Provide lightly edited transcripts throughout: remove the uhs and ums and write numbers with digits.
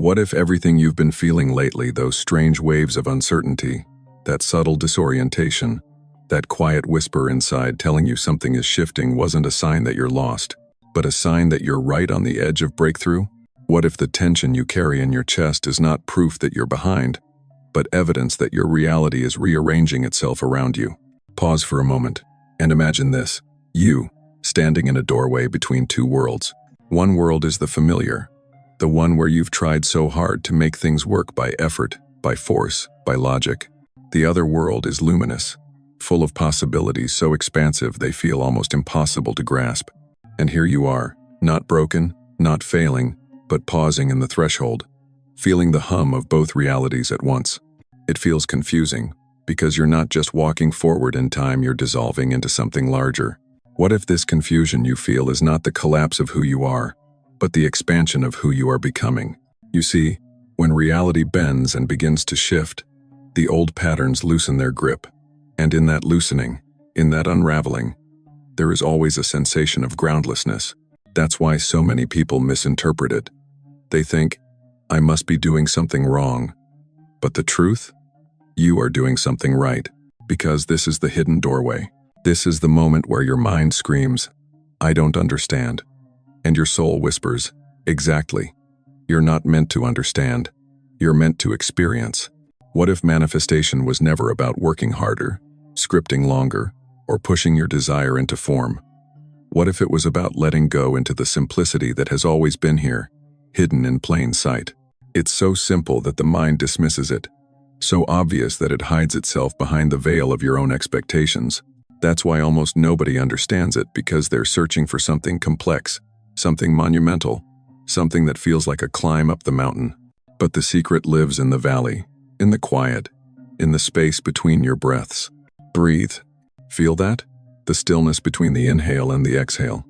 What if everything you've been feeling lately, those strange waves of uncertainty, that subtle disorientation, that quiet whisper inside telling you something is shifting, wasn't a sign that you're lost, but a sign that you're right on the edge of breakthrough? What if the tension you carry in your chest is not proof that you're behind, but evidence that your reality is rearranging itself around you? Pause for a moment and imagine this. You, standing in a doorway between two worlds. One world is the familiar, the one where you've tried so hard to make things work by effort, by force, by logic. The other world is luminous, full of possibilities so expansive they feel almost impossible to grasp. And here you are, not broken, not failing, but pausing in the threshold, feeling the hum of both realities at once. It feels confusing, because you're not just walking forward in time, you're dissolving into something larger. What if this confusion you feel is not the collapse of who you are, but the expansion of who you are becoming? You see, when reality bends and begins to shift, the old patterns loosen their grip. And in that loosening, in that unraveling, there is always a sensation of groundlessness. That's why so many people misinterpret it. They think, I must be doing something wrong. But the truth? You are doing something right, because this is the hidden doorway. This is the moment where your mind screams, I don't understand. And your soul whispers, exactly. You're not meant to understand. You're meant to experience. What if manifestation was never about working harder, scripting longer, or pushing your desire into form? What if it was about letting go into the simplicity that has always been here, hidden in plain sight? It's so simple that the mind dismisses it, so obvious that it hides itself behind the veil of your own expectations. That's why almost nobody understands it, because they're searching for something complex, something monumental, something that feels like a climb up the mountain. But the secret lives in the valley, in the quiet, in the space between your breaths. Breathe. Feel that? The stillness between the inhale and the exhale.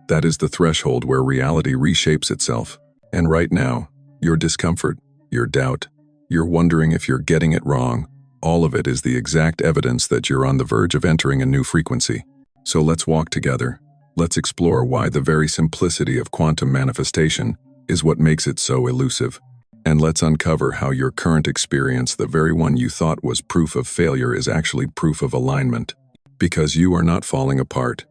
That is the threshold where reality reshapes itself. And right now, your discomfort, your doubt, your wondering if you're getting it wrong, all of it is the exact evidence that you're on the verge of entering a new frequency. So let's walk together. Let's explore why the very simplicity of quantum manifestation is what makes it so elusive. And let's uncover how your current experience, the very one you thought was proof of failure, is actually proof of alignment. Because you are not falling apart.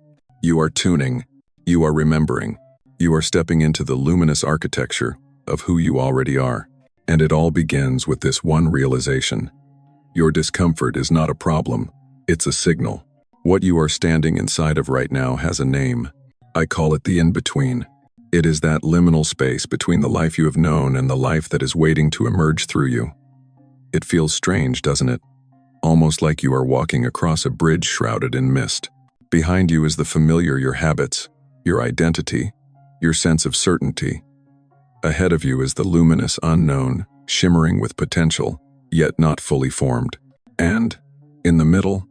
You are tuning. You are remembering. You are stepping into the luminous architecture of who you already are. And it all begins with this one realization. Your discomfort is not a problem. It's a signal. What you are standing inside of right now has a name. I call it the in-between. It is that liminal space between the life you have known and the life that is waiting to emerge through you. It feels strange, doesn't it? Almost like you are walking across a bridge shrouded in mist. Behind you is the familiar, your habits, your identity, your sense of certainty. Ahead of you is the luminous unknown, shimmering with potential, yet not fully formed. And, in the middle,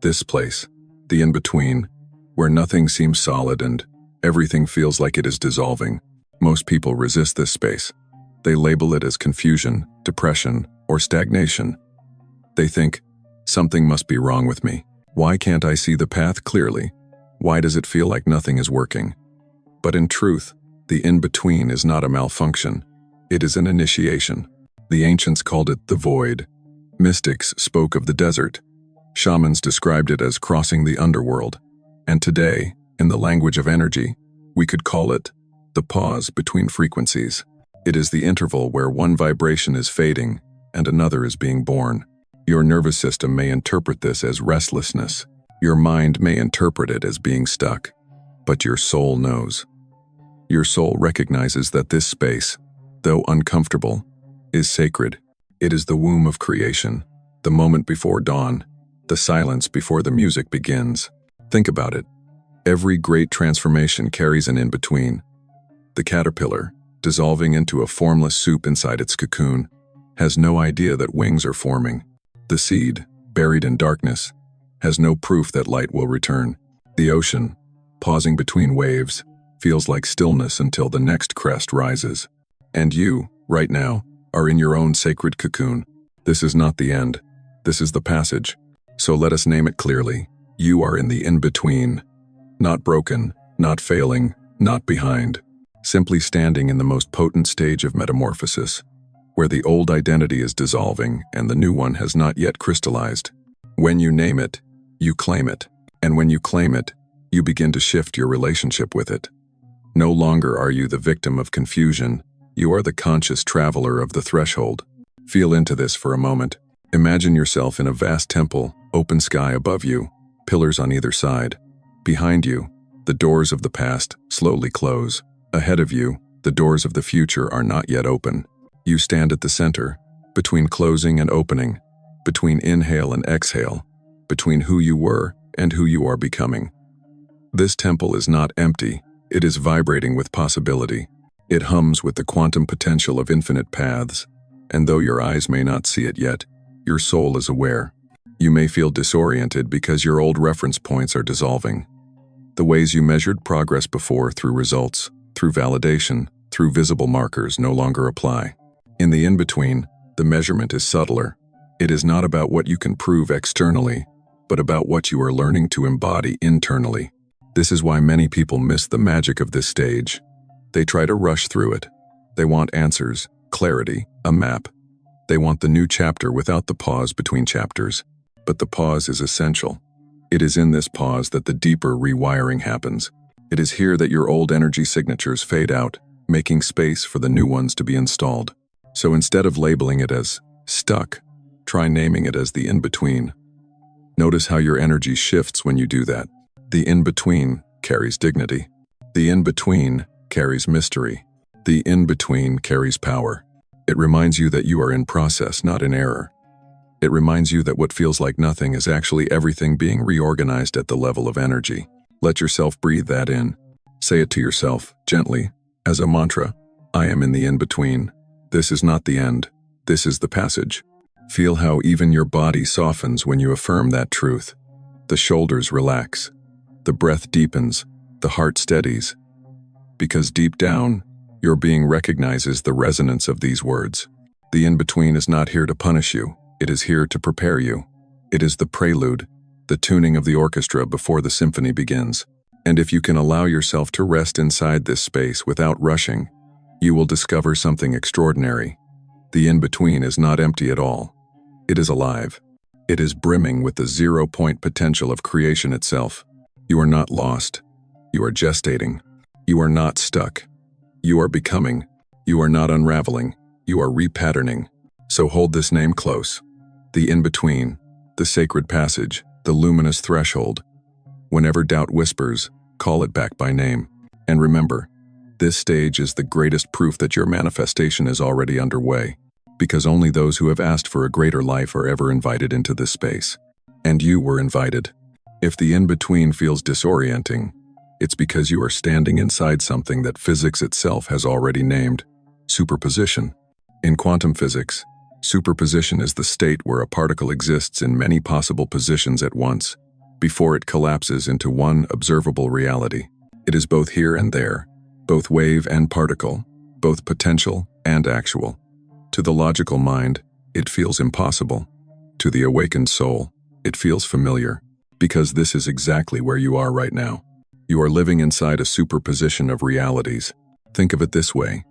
this place, the in-between, where nothing seems solid and everything feels like it is dissolving. Most people resist this space. They label it as confusion, depression, or stagnation. They think, something must be wrong with me. Why can't I see the path clearly? Why does it feel like nothing is working? But in truth, the in-between is not a malfunction. It is an initiation. The ancients called it the void. Mystics spoke of the desert. Shamans described it as crossing the underworld. And today, in the language of energy, we could call it the pause between frequencies. It is the interval where one vibration is fading and another is being born. Your nervous system may interpret this as restlessness. Your mind may interpret it as being stuck. But your soul knows. Your soul recognizes that this space, though uncomfortable, is sacred. It is the womb of creation, the moment before dawn, the silence before the music begins. Think about it. Every great transformation carries an in-between. The caterpillar, dissolving into a formless soup inside its cocoon, has no idea that wings are forming. The seed, buried in darkness, has no proof that light will return. The ocean, pausing between waves, feels like stillness until the next crest rises. And you, right now, are in your own sacred cocoon. This is not the end. This is the passage. So let us name it clearly. You are in the in-between. Not broken, not failing, not behind. simply standing in the most potent stage of metamorphosis, where the old identity is dissolving and the new one has not yet crystallized. When you name it, you claim it, and when you claim it, you begin to shift your relationship with it. No longer are you the victim of confusion, you are the conscious traveler of the threshold. Feel into this for a moment. Imagine yourself in a vast temple, open sky above you, pillars on either side. Behind you, the doors of the past slowly close. Ahead of you, the doors of the future are not yet open. You stand at the center, between closing and opening, between inhale and exhale, between who you were and who you are becoming. This temple is not empty, it is vibrating with possibility. It hums with the quantum potential of infinite paths, and though your eyes may not see it yet, your soul is aware. You may feel disoriented because your old reference points are dissolving. The ways you measured progress before through results, through validation, through visible markers no longer apply. In the in-between, the measurement is subtler. It is not about what you can prove externally, but about what you are learning to embody internally. This is why many people miss the magic of this stage. They try to rush through it. They want answers, clarity, a map. They want the new chapter without the pause between chapters. But the pause is essential. It is in this pause that the deeper rewiring happens. It is here that your old energy signatures fade out, making space for the new ones to be installed. So instead of labeling it as stuck, try naming it as the in-between. Notice how your energy shifts when you do that. The in-between carries dignity. The in-between carries mystery. The in-between carries power. It reminds you that you are in process, not in error. It reminds you that what feels like nothing is actually everything being reorganized at the level of energy. Let yourself breathe that in. Say it to yourself, gently, as a mantra. I am in the in-between. This is not the end. This is the passage. Feel how even your body softens when you affirm that truth. The shoulders relax. The breath deepens. The heart steadies. Because deep down, your being recognizes the resonance of these words. The in-between is not here to punish you. It is here to prepare you. It is the prelude, the tuning of the orchestra before the symphony begins. And if you can allow yourself to rest inside this space without rushing, you will discover something extraordinary. The in-between is not empty at all. It is alive. It is brimming with the zero-point potential of creation itself. You are not lost. You are gestating. You are not stuck. You are becoming. You are not unraveling. You are repatterning. So hold this name close. The in-between, the sacred passage, the luminous threshold. Whenever doubt whispers, call it back by name. And remember, this stage is the greatest proof that your manifestation is already underway, because only those who have asked for a greater life are ever invited into this space. And you were invited. If the in-between feels disorienting, it's because you are standing inside something that physics itself has already named: superposition. In quantum physics, superposition is the state where a particle exists in many possible positions at once, before it collapses into one observable reality. It is both here and there, both wave and particle, both potential and actual. To the logical mind, it feels impossible. To the awakened soul, it feels familiar, because this is exactly where you are right now. You are living inside a superposition of realities. Think of it this way.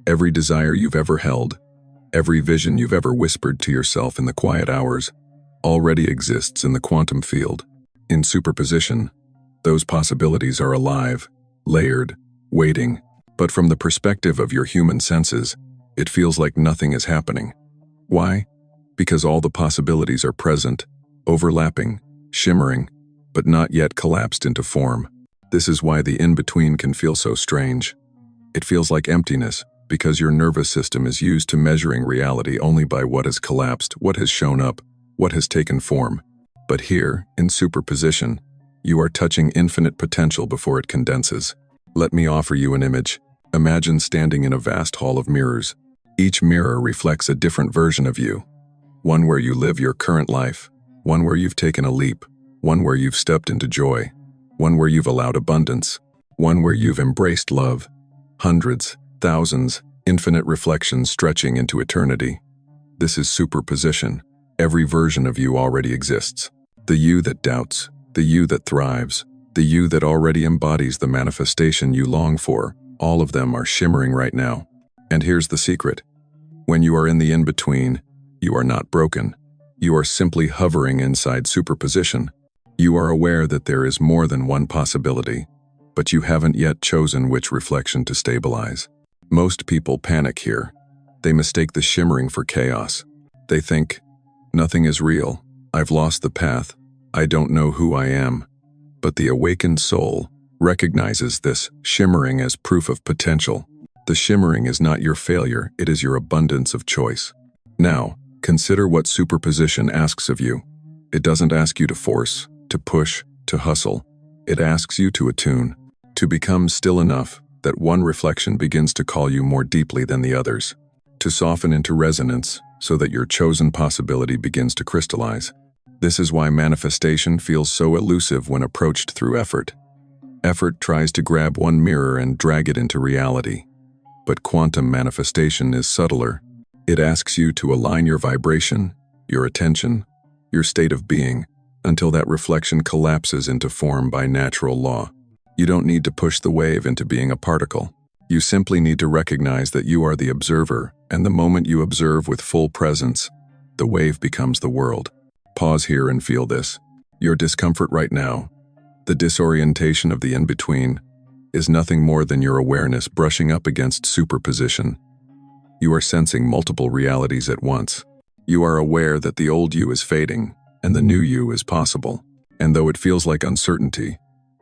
Every desire you've ever held, every vision you've ever whispered to yourself in the quiet hours, already exists in the quantum field. In superposition, those possibilities are alive, layered, waiting. But from the perspective of your human senses, it feels like nothing is happening. Why? Because all the possibilities are present, overlapping, shimmering, but not yet collapsed into form. This is why the in-between can feel so strange. It feels like emptiness, because your nervous system is used to measuring reality only by what has collapsed, what has shown up, what has taken form. But here, in superposition, you are touching infinite potential before it condenses. Let me offer you an image. Imagine standing in a vast hall of mirrors. Each mirror reflects a different version of you. One where you live your current life, one where you've taken a leap, one where you've stepped into joy, one where you've allowed abundance, one where you've embraced love. Hundreds, thousands, infinite reflections stretching into eternity. This is superposition. Every version of you already exists. The you that doubts, the you that thrives, the you that already embodies the manifestation you long for, All of them are shimmering right now. And here's the secret. When you are in the in-between, you are not broken. You are simply hovering inside superposition. You are aware that there is more than one possibility, but you haven't yet chosen which reflection to stabilize. Most people panic here. They mistake the shimmering for chaos. They think, nothing is real. I've lost the path. I don't know who I am. But the awakened soul recognizes this shimmering as proof of potential. The shimmering is not your failure, it is your abundance of choice. Now, consider what superposition asks of you. It doesn't ask you to force, to push, to hustle. It asks you to attune, to become still enough that one reflection begins to call you more deeply than the others, to soften into resonance so that your chosen possibility begins to crystallize. This is why manifestation feels so elusive when approached through effort. Effort tries to grab one mirror and drag it into reality. But quantum manifestation is subtler. It asks you to align your vibration, your attention, your state of being, until that reflection collapses into form by natural law. You don't need to push the wave into being a particle. You simply need to recognize that you are the observer, and the moment you observe with full presence, the wave becomes the world. Pause here and feel this. Your discomfort right now, the disorientation of the in-between, is nothing more than your awareness brushing up against superposition. You are sensing multiple realities at once. You are aware that the old you is fading, and the new you is possible. And though it feels like uncertainty,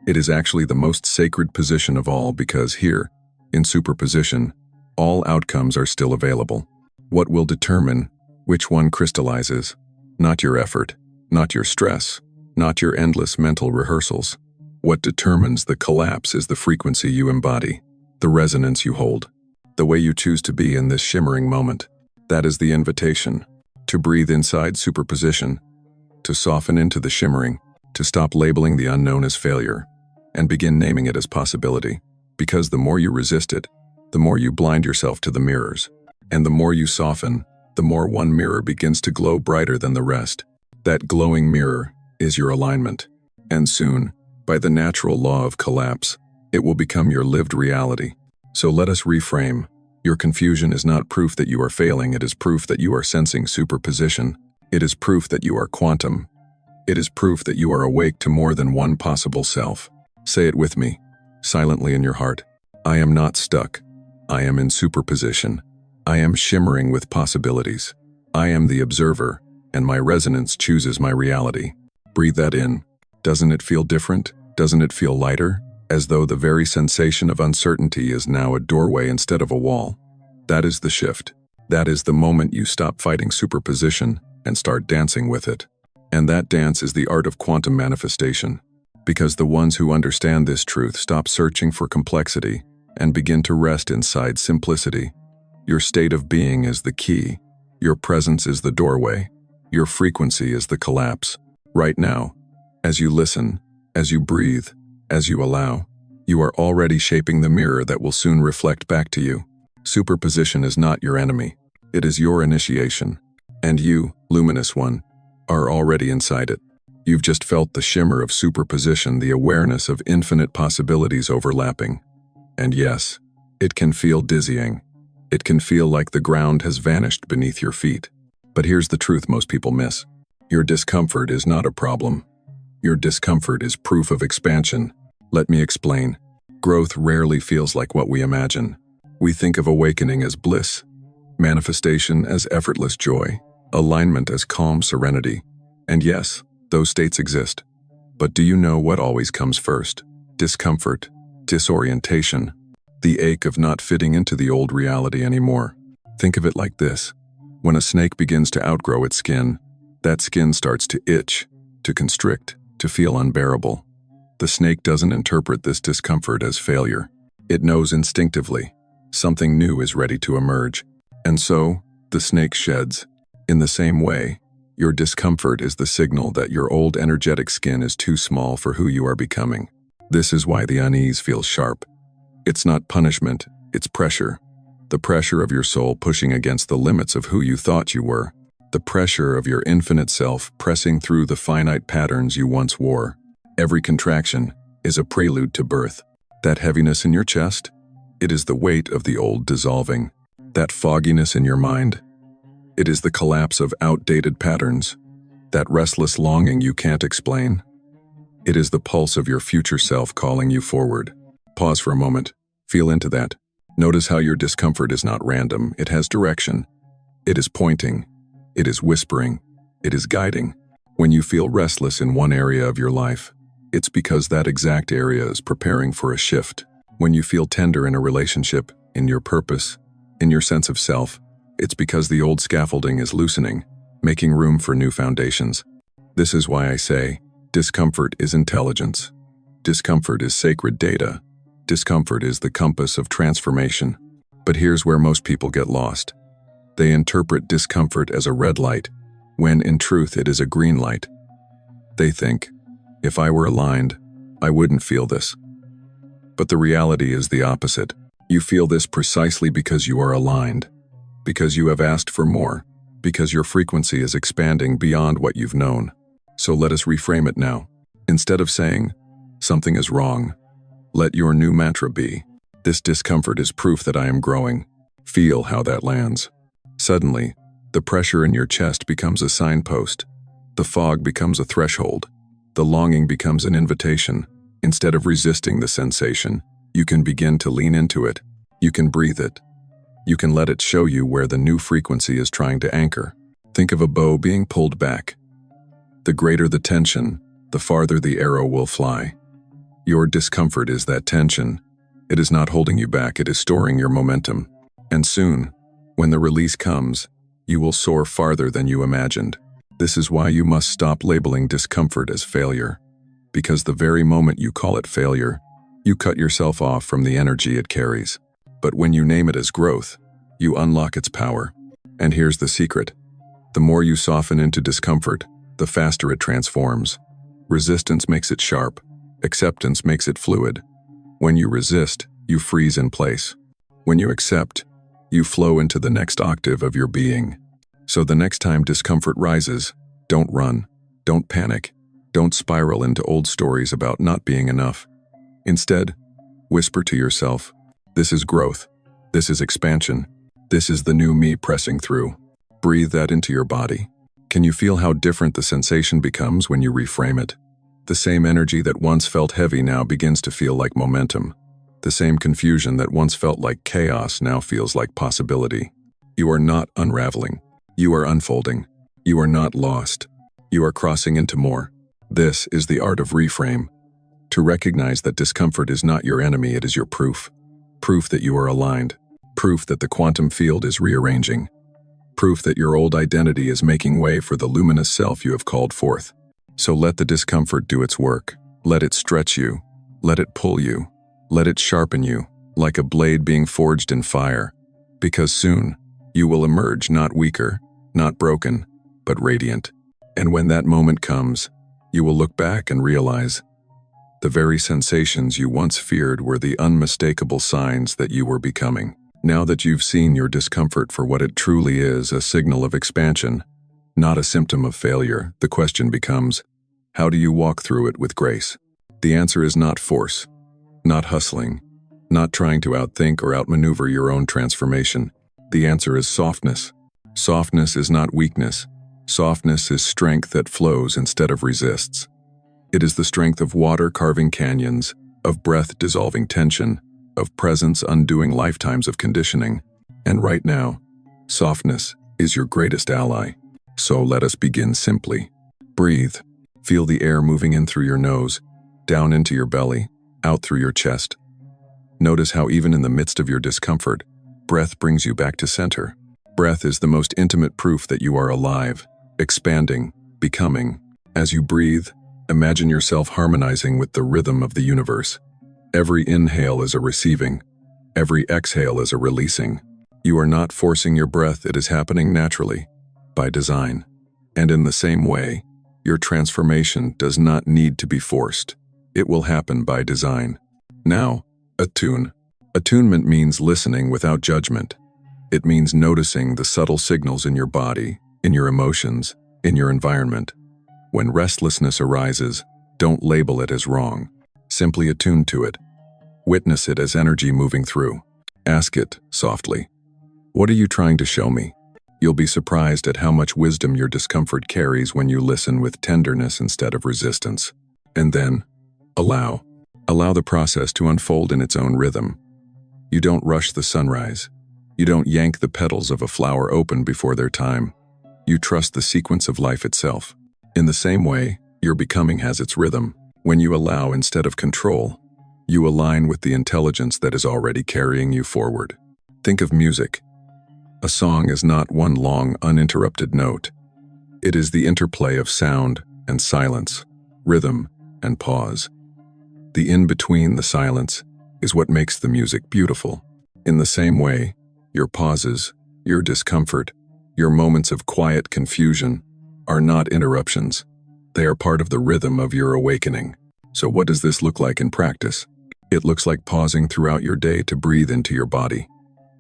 it is actually the most sacred position of all, because here, in superposition, all outcomes are still available. What will determine which one crystallizes? Not your effort, not your stress, not your endless mental rehearsals. What determines the collapse is the frequency you embody, the resonance you hold, the way you choose to be in this shimmering moment. That is the invitation, to breathe inside superposition, to soften into the shimmering, to stop labeling the unknown as failure, and begin naming it as possibility. Because the more you resist it, the more you blind yourself to the mirrors. And the more you soften, the more one mirror begins to glow brighter than the rest. That glowing mirror is your alignment. And soon, by the natural law of collapse, it will become your lived reality. So let us reframe. Your confusion is not proof that you are failing, it is proof that you are sensing superposition. It is proof that you are quantum. It is proof that you are awake to more than one possible self. Say it with me, silently in your heart. I am not stuck. I am in superposition. I am shimmering with possibilities. I am the observer, and my resonance chooses my reality. Breathe that in. Doesn't it feel different? Doesn't it feel lighter? As though the very sensation of uncertainty is now a doorway instead of a wall. That is the shift. That is the moment you stop fighting superposition and start dancing with it. And that dance is the art of quantum manifestation. Because the ones who understand this truth stop searching for complexity and begin to rest inside simplicity. Your state of being is the key. Your presence is the doorway. Your frequency is the collapse. Right now, as you listen, as you breathe, as you allow, you are already shaping the mirror that will soon reflect back to you. Superposition is not your enemy. It is your initiation. And you, luminous one, are already inside it. You've just felt the shimmer of superposition, the awareness of infinite possibilities overlapping. And yes, it can feel dizzying. It can feel like the ground has vanished beneath your feet. But here's the truth most people miss. Your discomfort is not a problem. Your discomfort is proof of expansion. Let me explain. Growth rarely feels like what we imagine. We think of awakening as bliss, manifestation as effortless joy, alignment as calm serenity. And yes, those states exist. But do you know what always comes first? Discomfort, disorientation, the ache of not fitting into the old reality anymore. Think of it like this. When a snake begins to outgrow its skin, that skin starts to itch, to constrict, to feel unbearable. The snake doesn't interpret this discomfort as failure. It knows instinctively something new is ready to emerge. And so, the snake sheds. In the same way, your discomfort is the signal that your old energetic skin is too small for who you are becoming. This is why the unease feels sharp. It's not punishment, it's pressure. The pressure of your soul pushing against the limits of who you thought you were. The pressure of your infinite self pressing through the finite patterns you once wore. Every contraction is a prelude to birth. That heaviness in your chest? It is the weight of the old dissolving, that fogginess in your mind. It is the collapse of outdated patterns, that restless longing you can't explain. It is the pulse of your future self calling you forward. Pause for a moment. Feel into that. Notice how your discomfort is not random. It has direction. It is pointing. It is whispering. It is guiding. When you feel restless in one area of your life, it's because that exact area is preparing for a shift. When you feel tender in a relationship, in your purpose, in your sense of self, it's because the old scaffolding is loosening, making room for new foundations. This is why I say, discomfort is intelligence. Discomfort is sacred data. Discomfort is the compass of transformation. But here's where most people get lost. They interpret discomfort as a red light, when in truth it is a green light. They think, if I were aligned, I wouldn't feel this. But the reality is the opposite. You feel this precisely because you are aligned, because you have asked for more, because your frequency is expanding beyond what you've known. So let us reframe it now. Instead of saying, something is wrong, let your new mantra be, this discomfort is proof that I am growing. Feel how that lands. Suddenly, the pressure in your chest becomes a signpost. The fog becomes a threshold. The longing becomes an invitation. Instead of resisting the sensation, you can begin to lean into it. You can breathe it. You can let it show you where the new frequency is trying to anchor. Think of a bow being pulled back. The greater the tension, the farther the arrow will fly. Your discomfort is that tension. It is not holding you back, it is storing your momentum. And soon, when the release comes, you will soar farther than you imagined. This is why you must stop labeling discomfort as failure. Because the very moment you call it failure, you cut yourself off from the energy it carries. But when you name it as growth, you unlock its power. And here's the secret. The more you soften into discomfort, the faster it transforms. Resistance makes it sharp. Acceptance makes it fluid. When you resist, you freeze in place. When you accept, you flow into the next octave of your being. So the next time discomfort rises, don't run, don't panic, don't spiral into old stories about not being enough. Instead, whisper to yourself, this is growth, this is expansion, this is the new me pressing through. Breathe that into your body. Can you feel how different the sensation becomes when you reframe it? The same energy that once felt heavy now begins to feel like momentum. The same confusion that once felt like chaos now feels like possibility. You are not unraveling. You are unfolding. You are not lost. You are crossing into more. This is the art of reframe. To recognize that discomfort is not your enemy, it is your proof. Proof that you are aligned. Proof that the quantum field is rearranging. Proof that your old identity is making way for the luminous self you have called forth. So let the discomfort do its work. Let it stretch you. Let it pull you. Let it sharpen you, like a blade being forged in fire. Because soon, you will emerge not weaker, not broken, but radiant. And when that moment comes, you will look back and realize the very sensations you once feared were the unmistakable signs that you were becoming. Now that you've seen your discomfort for what it truly is, a signal of expansion, not a symptom of failure, the question becomes, how do you walk through it with grace? The answer is not force, not hustling, not trying to outthink or outmaneuver your own transformation. The answer is softness. Softness is not weakness. Softness is strength that flows instead of resists. It is the strength of water carving canyons, of breath dissolving tension, of presence undoing lifetimes of conditioning. And right now, softness is your greatest ally. So let us begin simply. Breathe. Feel the air moving in through your nose, down into your belly, out through your chest. Notice how even in the midst of your discomfort, breath brings you back to center. Breath is the most intimate proof that you are alive, expanding, becoming. As you breathe, imagine yourself harmonizing with the rhythm of the universe. Every inhale is a receiving. Every exhale is a releasing. You are not forcing your breath, it is happening naturally, by design. And in the same way, your transformation does not need to be forced. It will happen by design. Now, attune. Attunement means listening without judgment. It means noticing the subtle signals in your body, in your emotions, in your environment. When restlessness arises, don't label it as wrong. Simply attune to it. Witness it as energy moving through. Ask it softly. What are you trying to show me? You'll be surprised at how much wisdom your discomfort carries when you listen with tenderness instead of resistance. And then, allow. Allow the process to unfold in its own rhythm. You don't rush the sunrise. You don't yank the petals of a flower open before their time. You trust the sequence of life itself. In the same way, your becoming has its rhythm. When you allow instead of control, you align with the intelligence that is already carrying you forward. Think of music. A song is not one long, uninterrupted note. It is the interplay of sound and silence, rhythm and pause. The in-between the silence is what makes the music beautiful. In the same way, your pauses, your discomfort, your moments of quiet confusion are not interruptions. They are part of the rhythm of your awakening. So what does this look like in practice? It looks like pausing throughout your day to breathe into your body.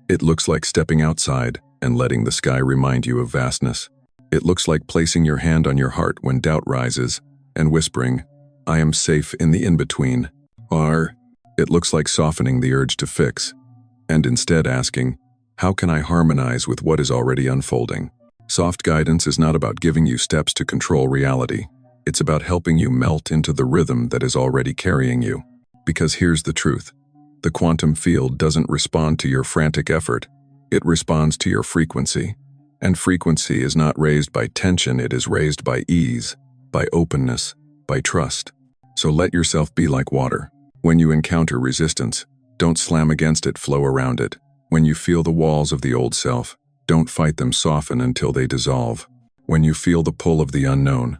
It looks like stepping outside and letting the sky remind you of vastness. It looks like placing your hand on your heart when doubt rises and whispering, "I am safe in the in-between." Or, it looks like softening the urge to fix and instead asking, "How can I harmonize with what is already unfolding?" Soft guidance is not about giving you steps to control reality. It's about helping you melt into the rhythm that is already carrying you. Because here's the truth. The quantum field doesn't respond to your frantic effort. It responds to your frequency. And frequency is not raised by tension, it is raised by ease, by openness, by trust. So let yourself be like water. When you encounter resistance, don't slam against it, flow around it. When you feel the walls of the old self, don't fight them, soften until they dissolve. When you feel the pull of the unknown,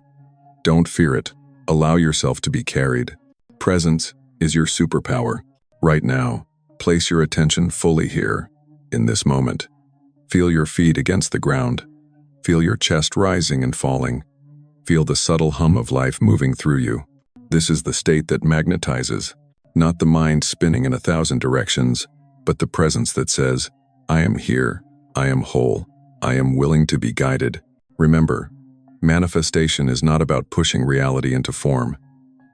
don't fear it. Allow yourself to be carried. Presence is your superpower. Right now, place your attention fully here, in this moment. Feel your feet against the ground. Feel your chest rising and falling. Feel the subtle hum of life moving through you. This is the state that magnetizes, not the mind spinning in 1,000 directions, but the presence that says, "I am here, I am whole, I am willing to be guided." Remember, manifestation is not about pushing reality into form.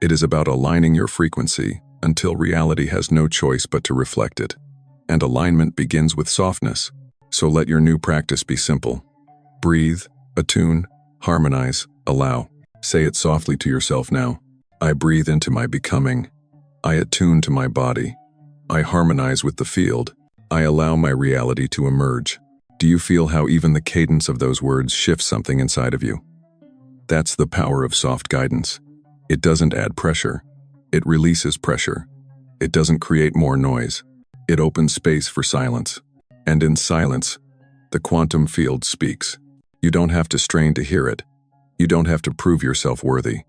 It is about aligning your frequency until reality has no choice but to reflect it. And alignment begins with softness. So let your new practice be simple. Breathe, attune, harmonize, allow. Say it softly to yourself now. I breathe into my becoming. I attune to my body. I harmonize with the field. I allow my reality to emerge. Do you feel how even the cadence of those words shifts something inside of you? That's the power of soft guidance. It doesn't add pressure. It releases pressure. It doesn't create more noise. It opens space for silence. And in silence, the quantum field speaks. You don't have to strain to hear it. You don't have to prove yourself worthy.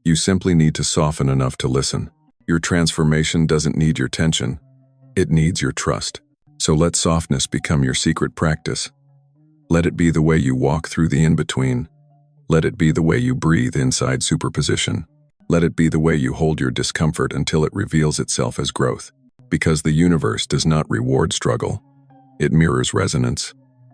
You simply need to soften enough to listen. Your transformation doesn't need your tension. It needs your trust. So let softness become your secret practice. Let it be the way you walk through the in-between. Let it be the way you breathe inside superposition. Let it be the way you hold your discomfort until it reveals itself as growth. Because the universe does not reward struggle. It mirrors resonance.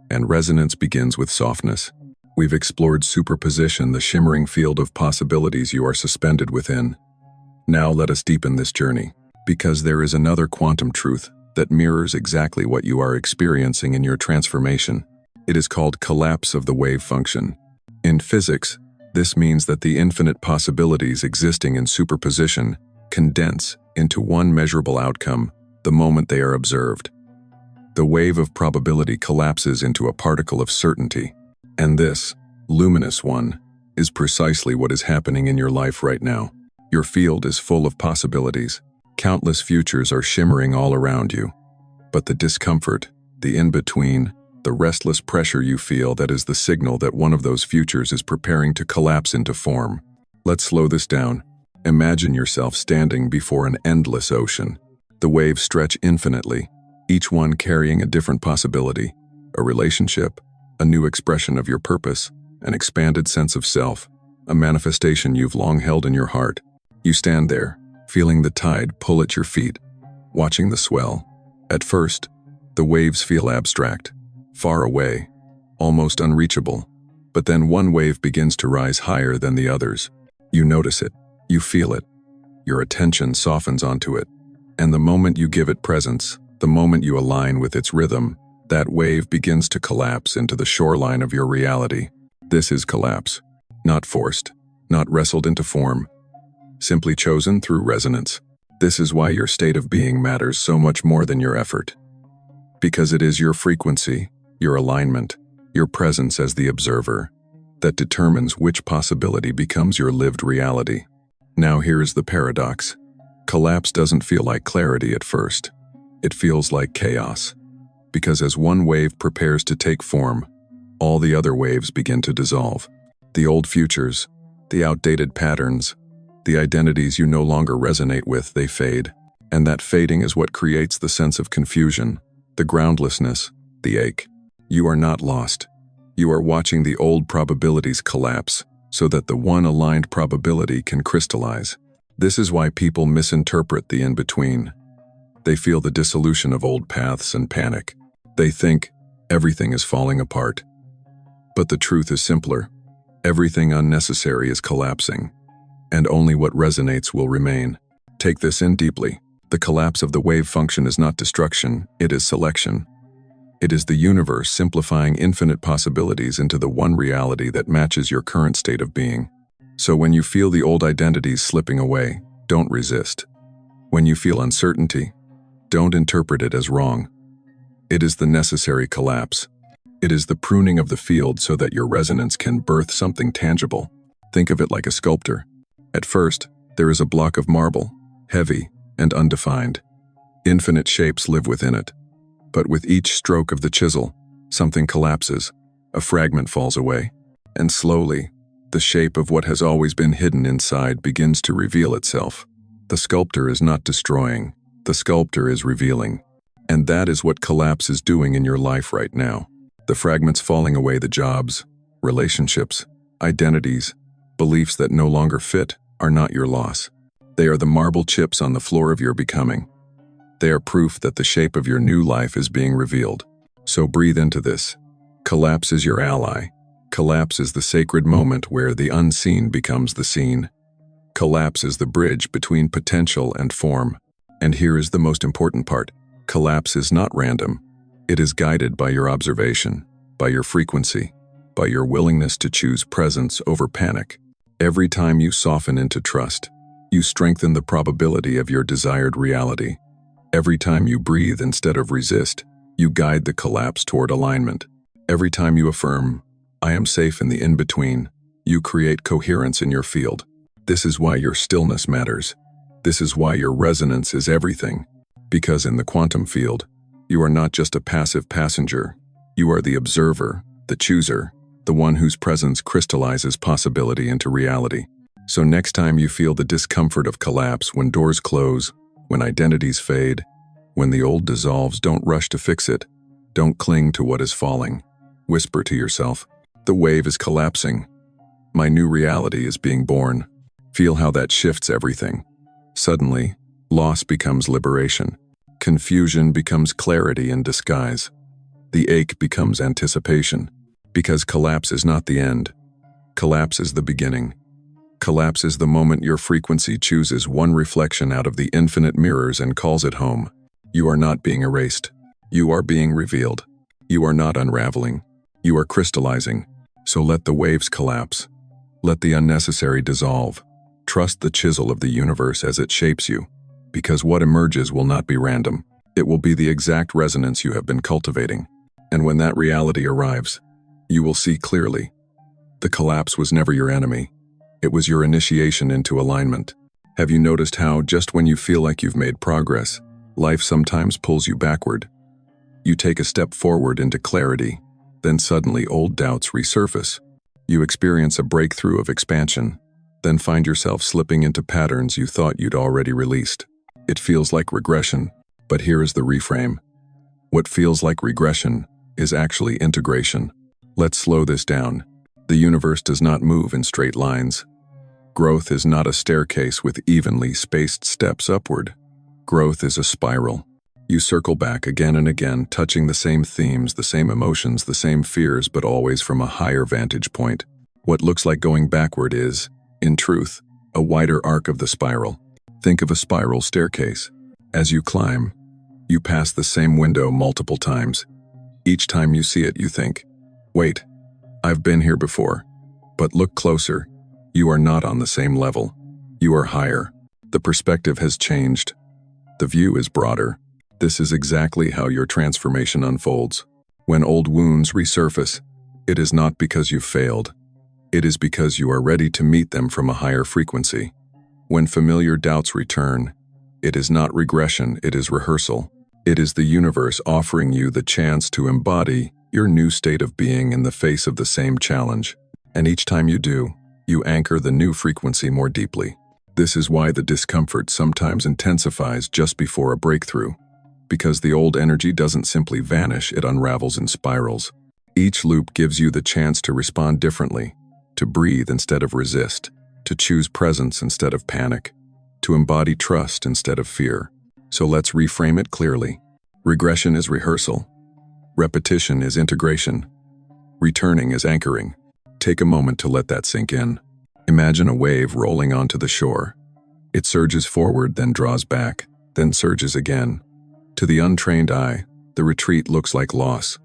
And resonance begins with softness. We've explored superposition, the shimmering field of possibilities you are suspended within. Now let us deepen this journey. Because there is another quantum truth that mirrors exactly what you are experiencing in your transformation. It is called collapse of the wave function. In physics, this means that the infinite possibilities existing in superposition condense into one measurable outcome the moment they are observed. The wave of probability collapses into a particle of certainty. And this, luminous one, is precisely what is happening in your life right now. Your field is full of possibilities. Countless futures are shimmering all around you. But the discomfort, the in-between, the restless pressure you feel, that is the signal that one of those futures is preparing to collapse into form. Let's slow this down. Imagine yourself standing before an endless ocean. The waves stretch infinitely, each one carrying a different possibility, a relationship, a new expression of your purpose, an expanded sense of self, a manifestation you've long held in your heart. You stand there, feeling the tide pull at your feet, watching the swell. At first, the waves feel abstract, far away, almost unreachable. But then one wave begins to rise higher than the others. You notice it, you feel it, your attention softens onto it, and the moment you give it presence, The moment you align with its rhythm, that wave begins to collapse into the shoreline of your reality. This is collapse. Not forced, not wrestled into form, simply chosen through resonance. This is why your state of being matters so much more than your effort. Because it is your frequency, your alignment, your presence as the observer, that determines which possibility becomes your lived reality. Now here is the paradox. Collapse doesn't feel like clarity at first. It feels like chaos. Because as one wave prepares to take form, all the other waves begin to dissolve. The old futures, the outdated patterns, the identities you no longer resonate with, they fade. And that fading is what creates the sense of confusion, the groundlessness, the ache. You are not lost. You are watching the old probabilities collapse so that the one aligned probability can crystallize. This is why people misinterpret the in-between. They feel the dissolution of old paths and panic. They think everything is falling apart. But the truth is simpler. Everything unnecessary is collapsing, and only what resonates will remain. Take this in deeply. The collapse of the wave function is not destruction, it is selection. It is the universe simplifying infinite possibilities into the one reality that matches your current state of being. So when you feel the old identities slipping away, don't resist. When you feel uncertainty, don't interpret it as wrong. It is the necessary collapse. It is the pruning of the field so that your resonance can birth something tangible. Think of it like a sculptor. At first, there is a block of marble, heavy and undefined. Infinite shapes live within it. But with each stroke of the chisel, something collapses, a fragment falls away, and slowly, the shape of what has always been hidden inside begins to reveal itself. The sculptor is not destroying, the sculptor is revealing. And that is what collapse is doing in your life right now. The fragments falling away, the jobs, relationships, identities, beliefs that no longer fit, are not your loss. They are the marble chips on the floor of your becoming. They are proof that the shape of your new life is being revealed. So breathe into this. Collapse is your ally. Collapse is the sacred moment where the unseen becomes the seen. Collapse is the bridge between potential and form. And here is the most important part. Collapse is not random. It is guided by your observation, by your frequency, by your willingness to choose presence over panic. Every time you soften into trust, you strengthen the probability of your desired reality. Every time you breathe instead of resist, you guide the collapse toward alignment. Every time you affirm, I am safe in the in-between, you create coherence in your field. This is why your stillness matters. This is why your resonance is everything. Because in the quantum field, you are not just a passive passenger. You are the observer, the chooser, the one whose presence crystallizes possibility into reality. So next time you feel the discomfort of collapse, when doors close, when identities fade, when the old dissolves, don't rush to fix it. Don't cling to what is falling. Whisper to yourself, the wave is collapsing. My new reality is being born. Feel how that shifts everything. Suddenly, loss becomes liberation. Confusion becomes clarity in disguise. The ache becomes anticipation. Because collapse is not the end. Collapse is the beginning. Collapse is the moment your frequency chooses one reflection out of the infinite mirrors and calls it home. You are not being erased. You are being revealed. You are not unraveling. You are crystallizing. So let the waves collapse. Let the unnecessary dissolve. Trust the chisel of the universe as it shapes you. Because what emerges will not be random. It will be the exact resonance you have been cultivating. And when that reality arrives, you will see clearly. The collapse was never your enemy. It was your initiation into alignment. Have you noticed how, just when you feel like you've made progress, life sometimes pulls you backward? You take a step forward into clarity, then suddenly old doubts resurface. You experience a breakthrough of expansion, then find yourself slipping into patterns you thought you'd already released. It feels like regression, but here is the reframe. What feels like regression is actually integration. Let's slow this down. The universe does not move in straight lines. Growth is not a staircase with evenly spaced steps upward. Growth is a spiral. You circle back again and again, touching the same themes, the same emotions, the same fears, but always from a higher vantage point. What looks like going backward is, in truth, a wider arc of the spiral. Think of a spiral staircase. As you climb, You pass the same window multiple times. Each time you see it, you think, wait, I've been here before. But look closer. You are not on the same level. You are higher. The perspective has changed. The view is broader. This is exactly how your transformation unfolds. When old wounds resurface, it is not because you failed. It is because you are ready to meet them from a higher frequency. When familiar doubts return, it is not regression, it is rehearsal. It is the universe offering you the chance to embody your new state of being in the face of the same challenge. And each time you do, you anchor the new frequency more deeply. This is why the discomfort sometimes intensifies just before a breakthrough. Because the old energy doesn't simply vanish, it unravels in spirals. Each loop gives you the chance to respond differently, to breathe instead of resist, to choose presence instead of panic, to embody trust instead of fear. So let's reframe it clearly. Regression is rehearsal. Repetition is integration. Returning is anchoring. Take a moment to let that sink in. Imagine a wave rolling onto the shore. It surges forward, then draws back, then surges again. To the untrained eye, the retreat looks like loss.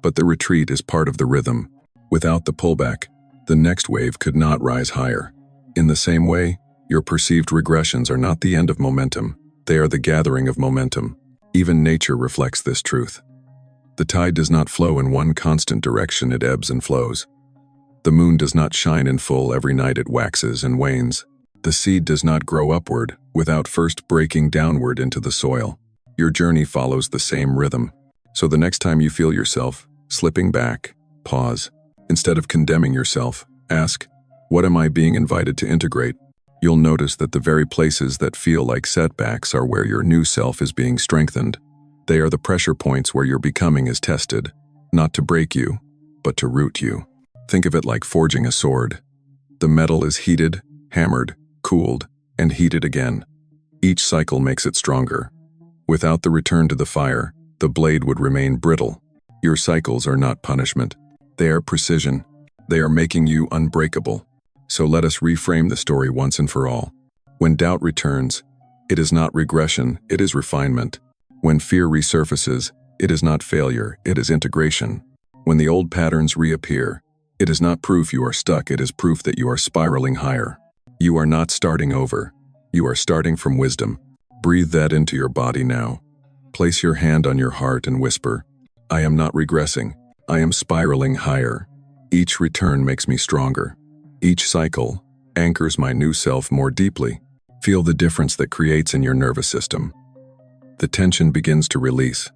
But the retreat is part of the rhythm. Without the pullback, the next wave could not rise higher. In the same way, your perceived regressions are not the end of momentum. They are the gathering of momentum. Even nature reflects this truth. The tide does not flow in one constant direction, it ebbs and flows. The moon does not shine in full every night, it waxes and wanes. The seed does not grow upward without first breaking downward into the soil. Your journey follows the same rhythm. So the next time you feel yourself slipping back, pause. Instead of condemning yourself, ask, what am I being invited to integrate? You'll notice that the very places that feel like setbacks are where your new self is being strengthened. They are the pressure points where your becoming is tested, not to break you, but to root you. Think of it like forging a sword. The metal is heated, hammered, cooled, and heated again. Each cycle makes it stronger. Without the return to the fire, the blade would remain brittle. Your cycles are not punishment. They are precision. They are making you unbreakable. So let us reframe the story once and for all. When doubt returns, it is not regression, it is refinement. When fear resurfaces, it is not failure, it is integration. When the old patterns reappear, it is not proof you are stuck, it is proof that you are spiraling higher. You are not starting over. You are starting from wisdom. Breathe that into your body now. Place your hand on your heart and whisper, I am not regressing. I am spiraling higher. Each return makes me stronger. Each cycle anchors my new self more deeply. Feel the difference that creates in your nervous system. The tension begins to release.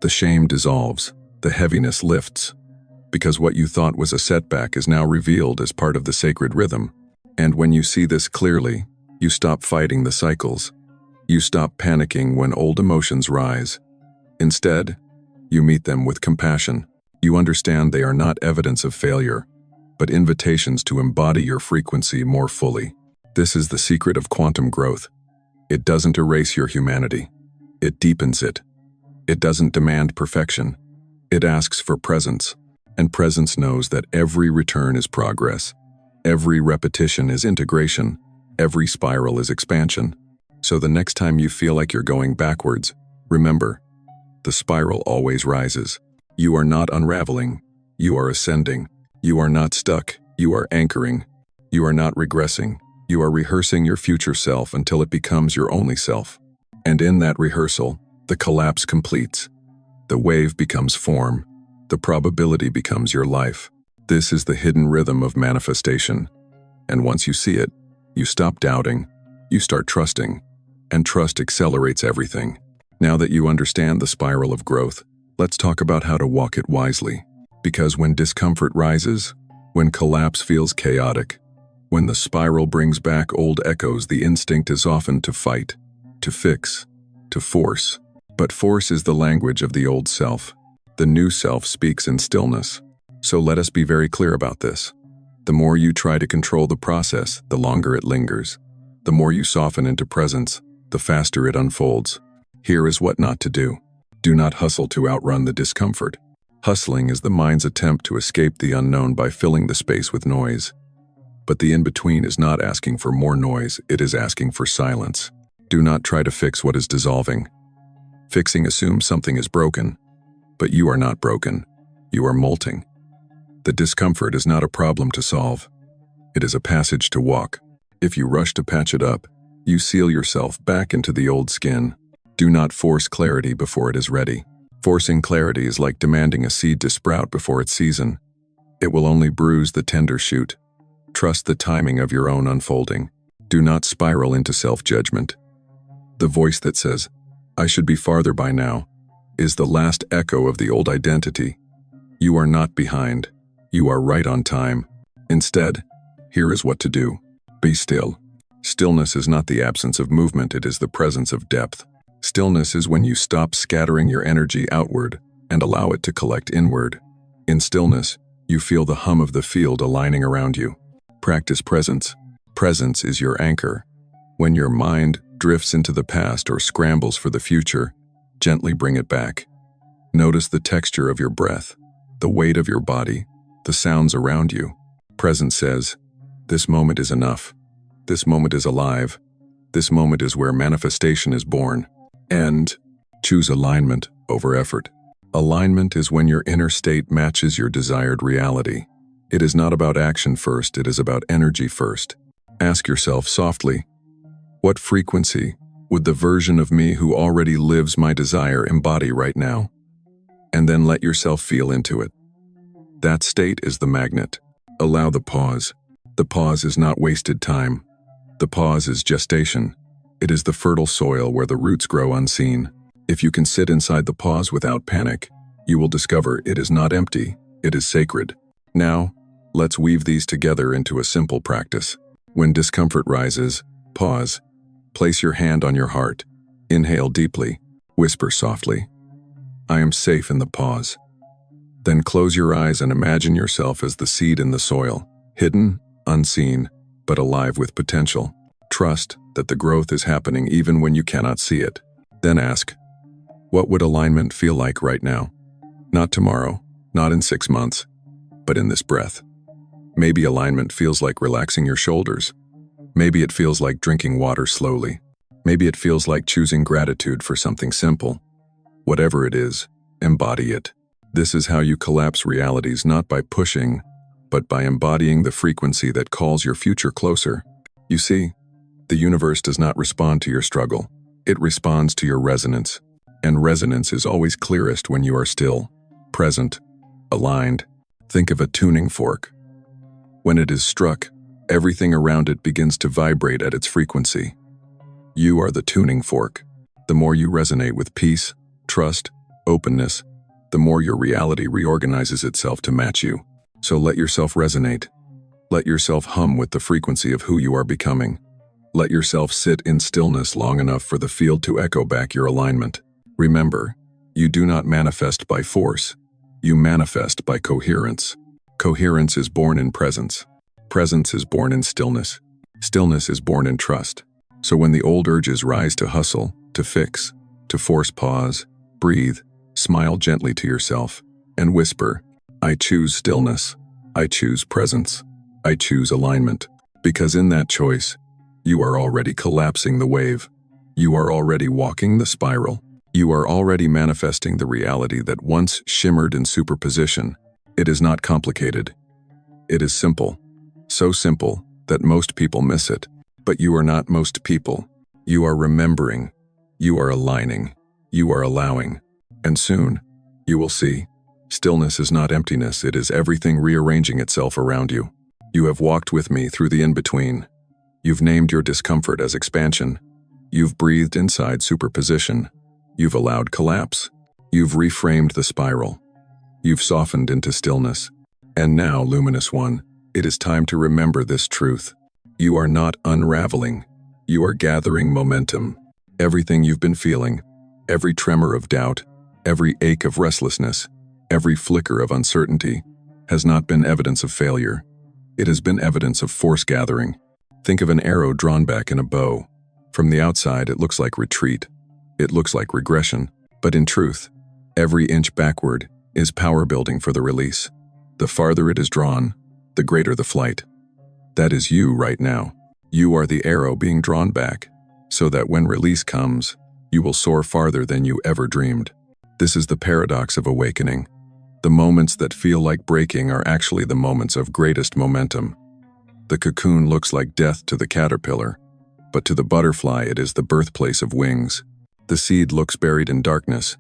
The shame dissolves. The heaviness lifts. Because what you thought was a setback is now revealed as part of the sacred rhythm. And when you see this clearly, you stop fighting the cycles. You stop panicking when old emotions rise. Instead, you meet them with compassion. You understand they are not evidence of failure, but invitations to embody your frequency more fully. This is the secret of quantum growth. It doesn't erase your humanity. It deepens it. It doesn't demand perfection. It asks for presence. And presence knows that every return is progress. Every repetition is integration. Every spiral is expansion. So the next time you feel like you're going backwards, remember, the spiral always rises. You are not unraveling. You are ascending. You are not stuck. You are anchoring. You are not regressing. You are rehearsing your future self until it becomes your only self. And in that rehearsal, the collapse completes. The wave becomes form. The probability becomes your life. This is the hidden rhythm of manifestation. And once you see it, you stop doubting. You start trusting. And trust accelerates everything. Now that you understand the spiral of growth, let's talk about how to walk it wisely. Because when discomfort rises, when collapse feels chaotic, when the spiral brings back old echoes, the instinct is often to fight, to fix, to force. But force is the language of the old self. The new self speaks in stillness. So let us be very clear about this. The more you try to control the process, the longer it lingers. The more you soften into presence, the faster it unfolds. Here is what not to do. Do not hustle to outrun the discomfort. Hustling is the mind's attempt to escape the unknown by filling the space with noise. But the in-between is not asking for more noise, it is asking for silence. Do not try to fix what is dissolving. Fixing assumes something is broken, but you are not broken. You are molting. The discomfort is not a problem to solve. It is a passage to walk. If you rush to patch it up, you seal yourself back into the old skin. Do not force clarity before it is ready. Forcing clarity is like demanding a seed to sprout before its season. It will only bruise the tender shoot. Trust the timing of your own unfolding. Do not spiral into self-judgment. The voice that says, "I should be farther by now," is the last echo of the old identity. You are not behind. You are right on time. Instead, here is what to do. Be still. Stillness is not the absence of movement, it is the presence of depth. Stillness is when you stop scattering your energy outward and allow it to collect inward. In stillness, you feel the hum of the field aligning around you. Practice presence. Presence is your anchor. When your mind drifts into the past or scrambles for the future, gently bring it back. Notice the texture of your breath, the weight of your body, the sounds around you. Presence says, "This moment is enough. This moment is alive. This moment is where manifestation is born." And choose alignment over effort. Alignment is when your inner state matches your desired reality. It is not about action first, it is about energy first. Ask yourself softly, what frequency would the version of me who already lives my desire embody right now? And then let yourself feel into it. That state is the magnet. Allow the pause. The pause is not wasted time. The pause is gestation. It is the fertile soil where the roots grow unseen. If you can sit inside the pause without panic, you will discover it is not empty, it is sacred. Now, let's weave these together into a simple practice. When discomfort rises, pause. Place your hand on your heart. Inhale deeply. Whisper softly, "I am safe in the pause." Then close your eyes and imagine yourself as the seed in the soil, hidden, unseen, but alive with potential. Trust that the growth is happening even when you cannot see it. Then ask, what would alignment feel like right now? Not tomorrow, not in 6 months, but in this breath. Maybe alignment feels like relaxing your shoulders. Maybe it feels like drinking water slowly. Maybe it feels like choosing gratitude for something simple. Whatever it is, embody it. This is how you collapse realities, not by pushing, but by embodying the frequency that calls your future closer. You see, the universe does not respond to your struggle. It responds to your resonance. And resonance is always clearest when you are still, present, aligned. Think of a tuning fork. When it is struck, everything around it begins to vibrate at its frequency. You are the tuning fork. The more you resonate with peace, trust, openness, the more your reality reorganizes itself to match you. So let yourself resonate. Let yourself hum with the frequency of who you are becoming. Let yourself sit in stillness long enough for the field to echo back your alignment. Remember, you do not manifest by force. You manifest by coherence. Coherence is born in presence. Presence is born in stillness. Stillness is born in trust. So when the old urges rise to hustle, to fix, to force pause, breathe, smile gently to yourself, and whisper, "I choose stillness. I choose presence. I choose alignment." Because in that choice, you are already collapsing the wave. You are already walking the spiral. You are already manifesting the reality that once shimmered in superposition. It is not complicated. It is simple. So simple that most people miss it. But you are not most people. You are remembering. You are aligning. You are allowing. And soon, you will see, stillness is not emptiness, it is everything rearranging itself around you. You have walked with me through the in-between. You've named your discomfort as expansion. You've breathed inside superposition. You've allowed collapse. You've reframed the spiral. You've softened into stillness. And now, luminous one, it is time to remember this truth. You are not unraveling. You are gathering momentum. Everything you've been feeling, every tremor of doubt, every ache of restlessness, every flicker of uncertainty, has not been evidence of failure. It has been evidence of force gathering. Think of an arrow drawn back in a bow. From the outside, it looks like retreat. It looks like regression. But in truth, every inch backward is power building for the release. The farther it is drawn, the greater the flight. That is you right now. You are the arrow being drawn back, so that when release comes, You will soar farther than you ever dreamed. This is the paradox of awakening. The moments that feel like breaking are actually the moments of greatest momentum. The cocoon looks like death to the caterpillar, but to the butterfly it is the birthplace of wings. The seed looks buried in darkness,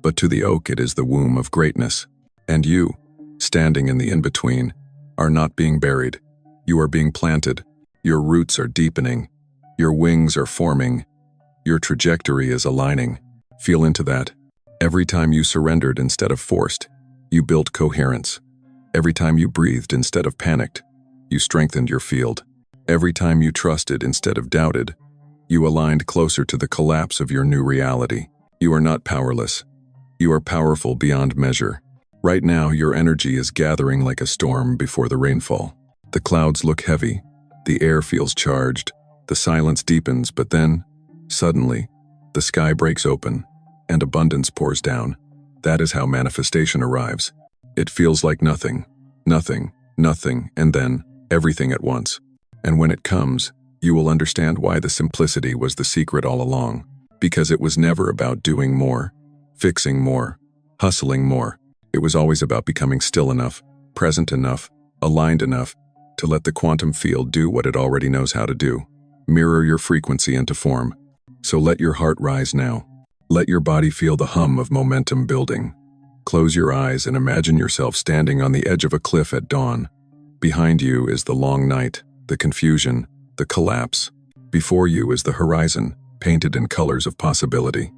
but to the oak it is the womb of greatness. And you, standing in the in-between, are not being buried. You are being planted. Your roots are deepening. Your wings are forming. Your trajectory is aligning. Feel into that. Every time you surrendered instead of forced, you built coherence. Every time you breathed instead of panicked, you strengthened your field. Every time you trusted instead of doubted, you aligned closer to the collapse of your new reality. You are not powerless. You are powerful beyond measure. Right now, your energy is gathering like a storm before the rainfall. The clouds look heavy. The air feels charged. The silence deepens, but then, suddenly, the sky breaks open and abundance pours down. That is how manifestation arrives. It feels like nothing, nothing, nothing, and then everything at once. And when it comes, you will understand why the simplicity was the secret all along. Because it was never about doing more, fixing more, hustling more. It was always about becoming still enough, present enough, aligned enough to let the quantum field do what it already knows how to do. Mirror your frequency into form. So let your heart rise now. Let your body feel the hum of momentum building. Close your eyes and imagine yourself standing on the edge of a cliff at dawn. Behind you is the long night, the confusion, the collapse. Before you is the horizon, painted in colors of possibility.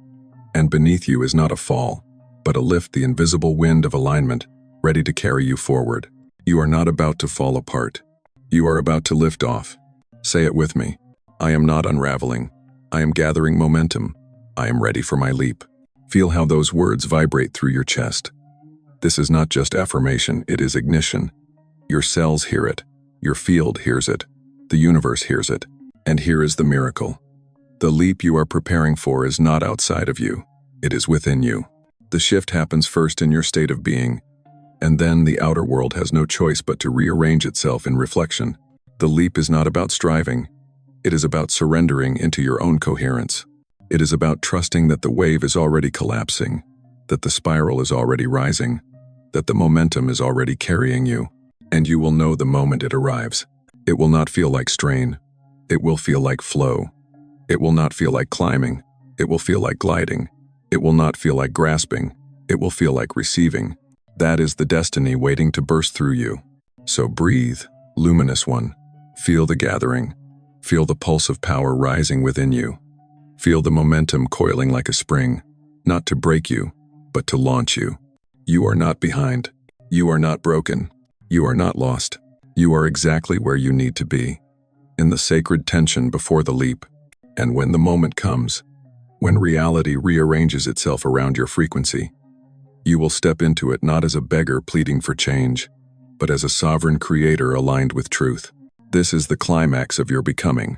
And beneath you is not a fall, but a lift, the invisible wind of alignment, ready to carry you forward. You are not about to fall apart. You are about to lift off. Say it with me. I am not unraveling. I am gathering momentum. I am ready for my leap. Feel how those words vibrate through your chest. This is not just affirmation, it is ignition. Your cells hear it. Your field hears it. The universe hears it. And here is the miracle. The leap you are preparing for is not outside of you. It is within you. The shift happens first in your state of being, and then the outer world has no choice but to rearrange itself in reflection. The leap is not about striving. It is about surrendering into your own coherence. It is about trusting that the wave is already collapsing, that the spiral is already rising, that the momentum is already carrying you, and you will know the moment it arrives. It will not feel like strain. It will feel like flow. It will not feel like climbing. It will feel like gliding. It will not feel like grasping. It will feel like receiving. That is the destiny waiting to burst through you. So breathe, luminous one. Feel the gathering. Feel the pulse of power rising within you. Feel the momentum coiling like a spring, not to break you, but to launch you. You are not behind. You are not broken. You are not lost. You are exactly where you need to be, in the sacred tension before the leap. And when the moment comes, when reality rearranges itself around your frequency, you will step into it not as a beggar pleading for change, but as a sovereign creator aligned with truth. This is the climax of your becoming.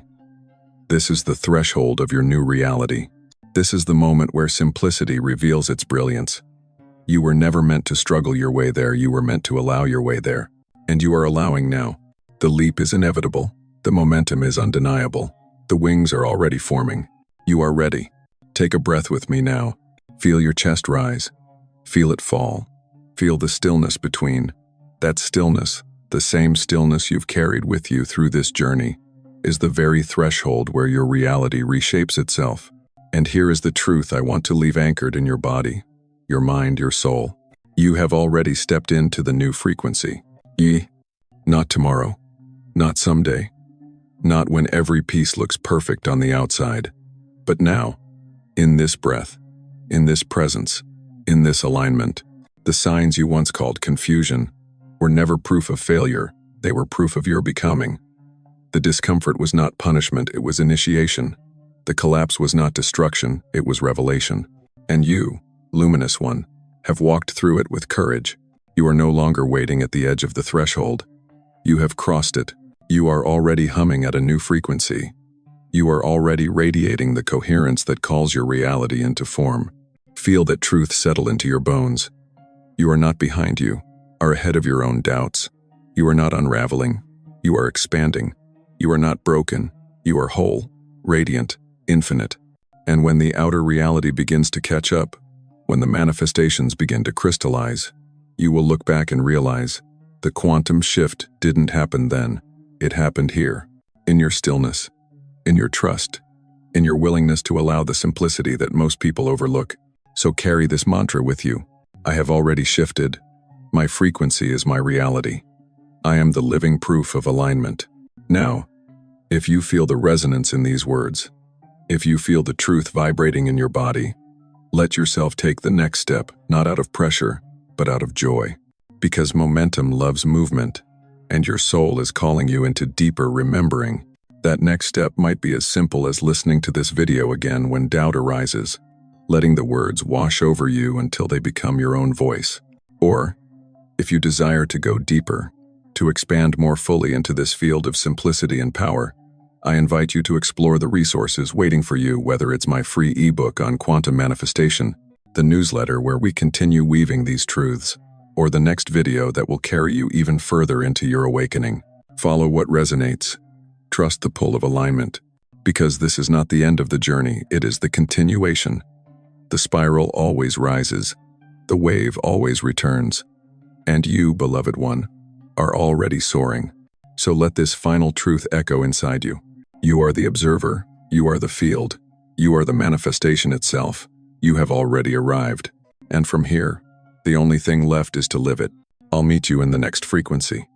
This is the threshold of your new reality. This is the moment where simplicity reveals its brilliance. You were never meant to struggle your way there, you were meant to allow your way there. And you are allowing now. The leap is inevitable. The momentum is undeniable. The wings are already forming. You are ready. Take a breath with me now. Feel your chest rise. Feel it fall. Feel the stillness between. That stillness, the same stillness you've carried with you through this journey, is the very threshold where your reality reshapes itself. And here is the truth I want to leave anchored in your body, your mind, your soul. You have already stepped into the new frequency. Not tomorrow, not someday, not when every piece looks perfect on the outside, but now, in this breath, in this presence, in this alignment. The signs you once called confusion were never proof of failure, they were proof of your becoming. The discomfort was not punishment, it was initiation. The collapse was not destruction, it was revelation. And you, luminous one, have walked through it with courage. You are no longer waiting at the edge of the threshold. You have crossed it. You are already humming at a new frequency. You are already radiating the coherence that calls your reality into form. Feel that truth settle into your bones. You are not behind, you are ahead of your own doubts. You are not unraveling. You are expanding. You are not broken. You are whole, radiant, infinite. And when the outer reality begins to catch up, when the manifestations begin to crystallize, you will look back and realize the quantum shift didn't happen then. It happened here, in your stillness, in your trust, in your willingness to allow the simplicity that most people overlook. So carry this mantra with you. I have already shifted. My frequency is my reality. I am the living proof of alignment. Now, if you feel the resonance in these words, if you feel the truth vibrating in your body, let yourself take the next step, not out of pressure, but out of joy. Because momentum loves movement, and your soul is calling you into deeper remembering. That next step might be as simple as listening to this video again when doubt arises, letting the words wash over you until they become your own voice. Or, if you desire to go deeper, to expand more fully into this field of simplicity and power, I invite you to explore the resources waiting for you, whether it's my free ebook on quantum manifestation, the newsletter where we continue weaving these truths, or the next video that will carry you even further into your awakening. Follow what resonates. Trust the pull of alignment, because this is not the end of the journey, it is the continuation. The spiral always rises, the wave always returns, and you, beloved one, are already soaring. So let this final truth echo inside you. You are the observer, you are the field, you are the manifestation itself. You have already arrived, and from here, the only thing left is to live it. I'll meet you in the next frequency.